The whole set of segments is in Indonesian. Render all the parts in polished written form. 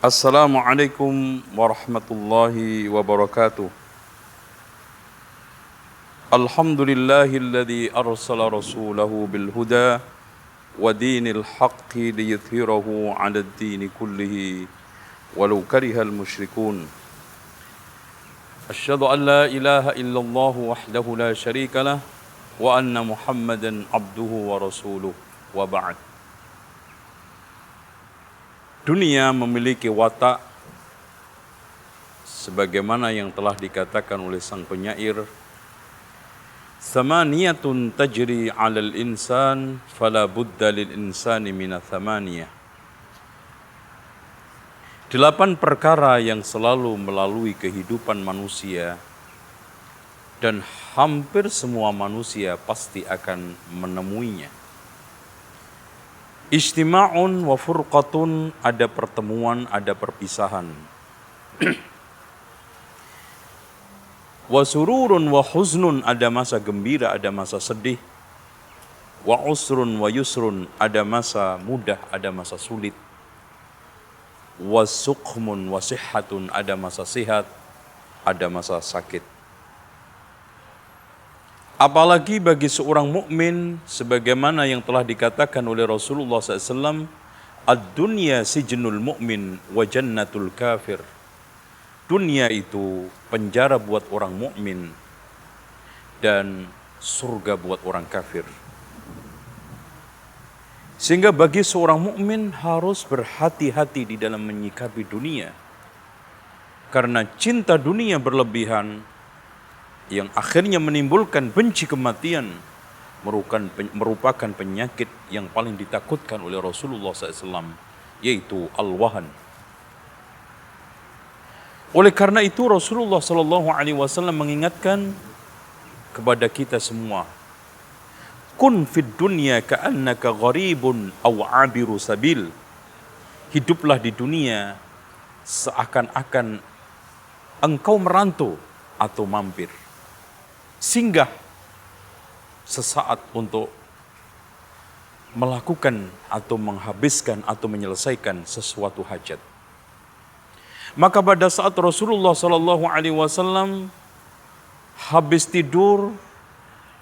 Assalamualaikum warahmatullahi wabarakatuh. Alhamdulillahilladzi arsala rasulahu bil huda wa dinil haqqi liyudhhirahu 'alad dini kullihi walau karihal musyrikun. Asyhadu an la ilaha illallah wahdahu la syarika lah wa anna Muhammadan abduhu wa rasuluh wa ba'd. Dunia memiliki watak sebagaimana yang telah dikatakan oleh sang penyair, "Thamaniyatun tajri 'alal insan fala budda lil insani minats thamaniyah." 8 perkara yang selalu melalui kehidupan manusia dan hampir semua manusia pasti akan menemuinya. Ijtima'un wa furqatun, ada pertemuan, ada perpisahan. Wa sururun wa huznun, ada masa gembira, ada masa sedih. Wa usrun wa yusrun, ada masa mudah, ada masa sulit. Wa suqmun wa sihhatun, ada masa sehat, ada masa sakit. Apalagi bagi seorang mukmin, sebagaimana yang telah dikatakan oleh Rasulullah SAW, ad-dunya sijnul mu'min wa jannatul kafir. Dunia itu penjara buat orang mukmin dan surga buat orang kafir. Sehingga bagi seorang mukmin harus berhati-hati di dalam menyikapi dunia. Karena cinta dunia berlebihan yang akhirnya menimbulkan benci kematian merupakan penyakit yang paling ditakutkan oleh Rasulullah SAW, yaitu al-wahan. Oleh karena itu Rasulullah SAW mengingatkan kepada kita semua, kun fid dunya ka'annaka gharibun aw 'abiru sabil. Hiduplah di dunia seakan-akan engkau merantau atau mampir, singgah sesaat untuk melakukan atau menghabiskan atau menyelesaikan sesuatu hajat. Maka pada saat Rasulullah SAW habis tidur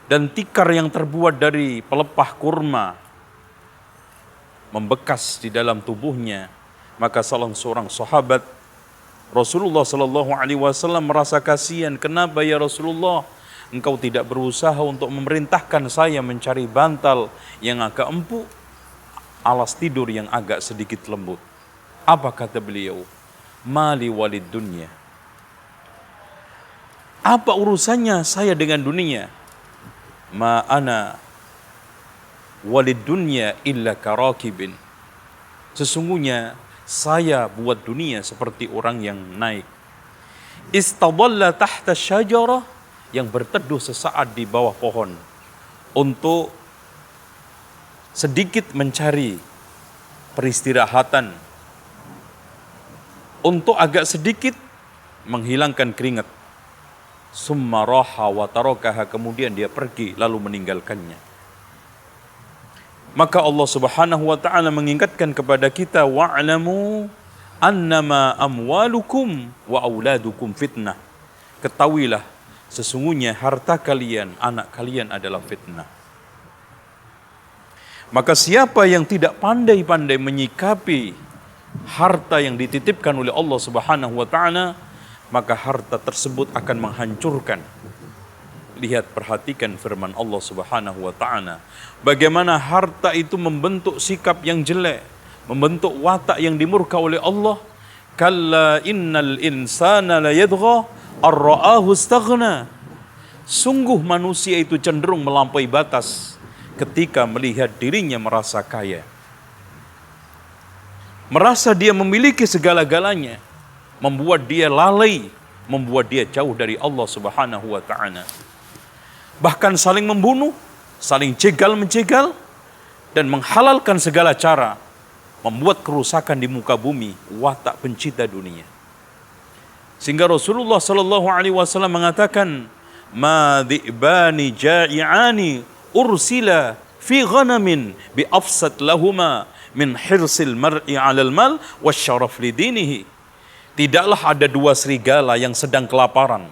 dan tikar yang terbuat dari pelepah kurma membekas di dalam tubuhnya, maka salah seorang sahabat Rasulullah SAW merasa kasihan. Kenapa ya Rasulullah, engkau tidak berusaha untuk memerintahkan saya mencari bantal yang agak empuk, alas tidur yang agak sedikit lembut? Apa kata beliau? Mali walid dunya. Apa urusannya saya dengan dunia? Ma ana walid dunya illa karakibin. Sesungguhnya saya buat dunia seperti orang yang naik. Istadalla tahta syajarah, yang berteduh sesaat di bawah pohon untuk sedikit mencari peristirahatan, untuk agak sedikit menghilangkan keringat. Summa raha wa tarakaha, kemudian dia pergi lalu meninggalkannya. Maka Allah Subhanahu wa taala mengingatkan kepada kita, wa'lamu annama amwalukum wa auladukum fitnah. Ketahuilah sesungguhnya harta kalian, anak kalian adalah fitnah. Maka siapa yang tidak pandai-pandai menyikapi harta yang dititipkan oleh Allah Subhanahu wa taala, maka harta tersebut akan menghancurkan. Lihat, perhatikan firman Allah Subhanahu wa taala, bagaimana harta itu membentuk sikap yang jelek, membentuk watak yang dimurka oleh Allah. Kalla innal insana la yadgha ar-ra'ahu istaghna. Sungguh manusia itu cenderung melampaui batas ketika melihat dirinya merasa kaya. Merasa dia memiliki segala-galanya, membuat dia lalai, membuat dia jauh dari Allah Subhanahu wa taala. Bahkan saling membunuh, saling jegal-menjegal, dan menghalalkan segala cara, membuat kerusakan di muka bumi, watak pencinta dunia. Sehingga Rasulullah SAW mengatakan, ma dhi'bani ja'i'ani ursila fi ghanamin bi afsad lahuma min hirsil mar'i 'alal mal wasyaraf lidinihi. Tidaklah ada dua serigala yang sedang kelaparan.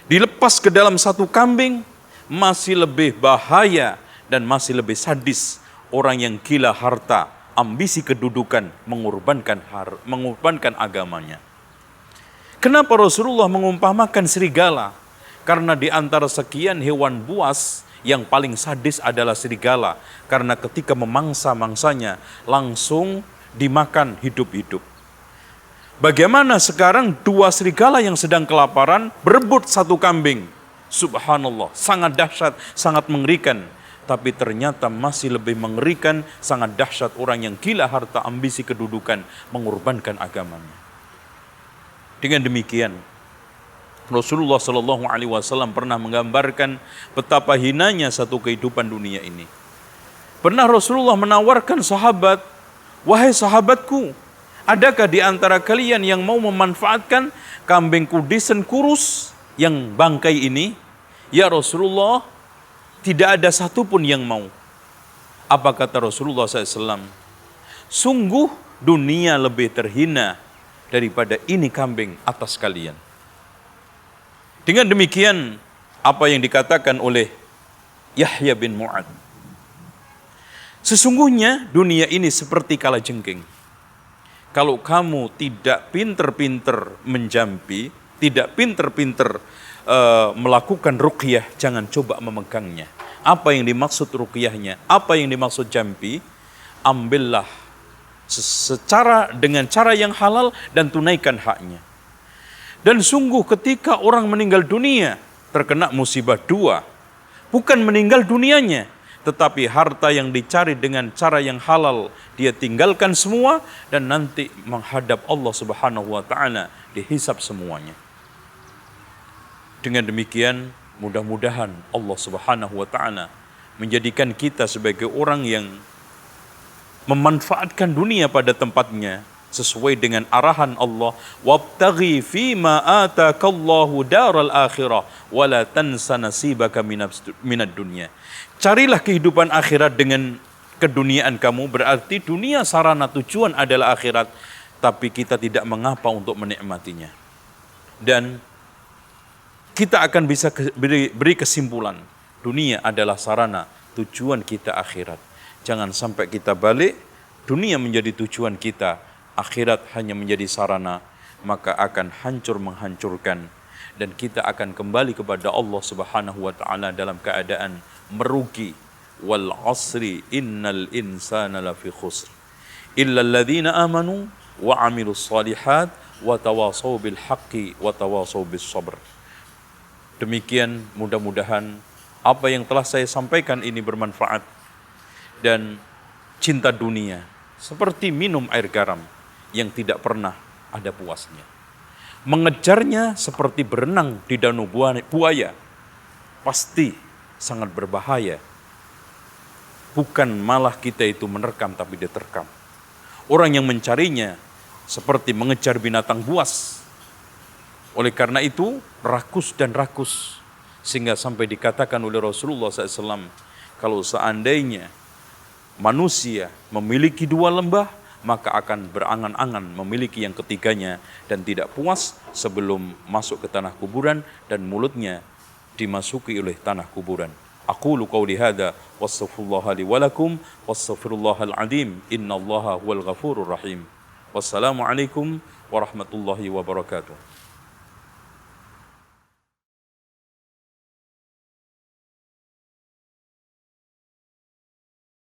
Dilepas ke dalam satu kambing masih lebih bahaya dan masih lebih sadis orang yang gila harta, ambisi kedudukan, mengorbankan agamanya. Kenapa Rasulullah mengumpamakan serigala? Karena di antara sekian hewan buas yang paling sadis adalah serigala. Karena ketika memangsa mangsanya langsung dimakan hidup-hidup. Bagaimana sekarang dua serigala yang sedang kelaparan berebut satu kambing. Subhanallah, sangat dahsyat, sangat mengerikan. Tapi ternyata masih lebih mengerikan, sangat dahsyat orang yang gila harta, ambisi kedudukan, mengorbankan agamanya. Dengan demikian, Rasulullah SAW pernah menggambarkan betapa hinanya satu kehidupan dunia ini. Pernah Rasulullah menawarkan sahabat, wahai sahabatku, adakah di antara kalian yang mau memanfaatkan kambing kudisen kurus yang bangkai ini? Ya Rasulullah, tidak ada satupun yang mau. Apa kata Rasulullah SAW? Sungguh dunia lebih terhina daripada ini kambing atas kalian. Dengan demikian, apa yang dikatakan oleh Yahya bin Mu'ad. Sesungguhnya dunia ini seperti kalajengking. Kalau kamu tidak pinter-pinter menjampi, tidak pinter-pinter melakukan ruqyah, jangan coba memegangnya. Apa yang dimaksud ruqyahnya? Apa yang dimaksud jampi? Ambillah dengan cara yang halal dan tunaikan haknya. Dan sungguh ketika orang meninggal dunia, terkena musibah dua. Bukan meninggal dunianya, tetapi harta yang dicari dengan cara yang halal, dia tinggalkan semua dan nanti menghadap Allah Subhanahu wa Ta'ala, dihisab semuanya. Dengan demikian, mudah-mudahan Allah Subhanahu wa Ta'ala menjadikan kita sebagai orang yang memanfaatkan dunia pada tempatnya sesuai dengan arahan Allah, wabtaghi fima atakallahu daral akhirah wala tansa nasibaka minad dunya. Carilah kehidupan akhirat dengan keduniaan kamu, berarti dunia sarana tujuan adalah akhirat, tapi kita tidak mengapa untuk menikmatinya. Dan kita akan bisa beri kesimpulan, dunia adalah sarana tujuan kita akhirat. Jangan sampai kita balik, dunia menjadi tujuan kita, akhirat hanya menjadi sarana, maka akan hancur menghancurkan dan kita akan kembali kepada Allah Subhanahu wa Ta'ala dalam keadaan merugi. Wal asri innal insana lafi khusr illa alladhina amanu wa amilus salihat wa tawasaw bil haqqi wa tawasaw bis sabr. Demikian, mudah-mudahan apa yang telah saya sampaikan ini bermanfaat. Dan cinta dunia seperti minum air garam yang tidak pernah ada puasnya. Mengejarnya seperti berenang di danau buaya, pasti sangat berbahaya. Bukan malah kita itu menerkam, tapi diterkam. Orang yang mencarinya seperti mengejar binatang buas. Oleh karena itu, rakus dan rakus. Sehingga sampai dikatakan oleh Rasulullah SAW, kalau seandainya manusia memiliki dua lembah, maka akan berangan-angan memiliki yang ketiganya dan tidak puas sebelum masuk ke tanah kuburan dan mulutnya dimasuki oleh tanah kuburan. Aqulu qawli hadza wastaghfirullaha li wa lakum wastaghfirullahal azim innallaha huwal ghafurur rahim. Wassalamu alaikum warahmatullahi wabarakatuh.